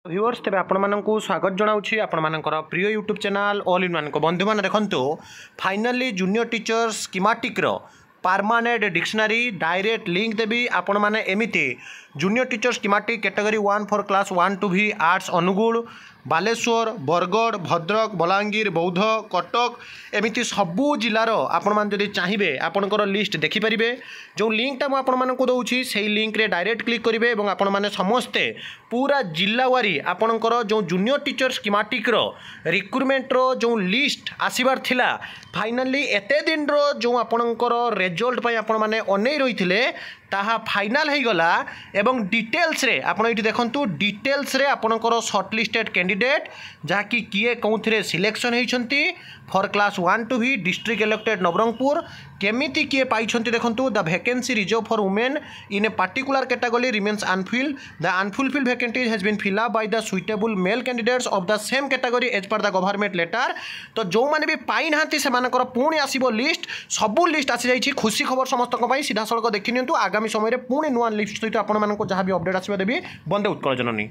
Viewers तेज आपको स्वागत जनाऊँगी आपर प्रिय YouTube channel all in one को बंधु मैंने देखो finally junior teachers schematic permanent dictionary direct link देवी आपण मैंने एमती junior teacher schematic category 1 for class 1 two भी आर्ट्स अनुगुल बालेश्वर बरगढ़ भद्रक बलांगीर बौद्ध कटक एमती सबू जिलार आपण मैंने जदि चाहिए आपणकर लिस्ट देखिपारे जो लिंकटा मुझे दूसरी से लिंक रे डायरेक्ट क्लिक करेंगे और आपण मैंने समस्ते पूरा जिला वारी आपणकर जो जूनियर टीचर स्कीमेटिक रिक्रुटमेंट जो लिस्ट आसबार थिला फाइनाली एते दिन जो आपणकर रिजल्ट पाई आपण माने अनै रही ताहा फाइनाल हो गला एवं डिटेल्स रे आपण ये देखंतु डिटेल्स रे आपणकर शॉर्टलिस्टेड कैंडिडेट जहाँकि किए कौन सिलेक्शन होती फॉर क्लास 1 टू भी डिस्ट्रिक्ट इलेक्टेड नवरंगपुर केमिति किए पाई देखंतु the vacancy reserve for women in a particular category remains unfilled the unfulfilled vacancy has been fill up by the suitable male candidates of the same category as per the government letter. तो जो मैंने भी पाई ना से पुणी आसो list सबू list आसी जाइए खुशी खबर समस्त सीधा सड़क देखी नियंतु आगामी समय पुणी नुआ लिस्ट सहित आपको जहाँ भी अपडेट आसवा देवी बंदे उत्कल जननी।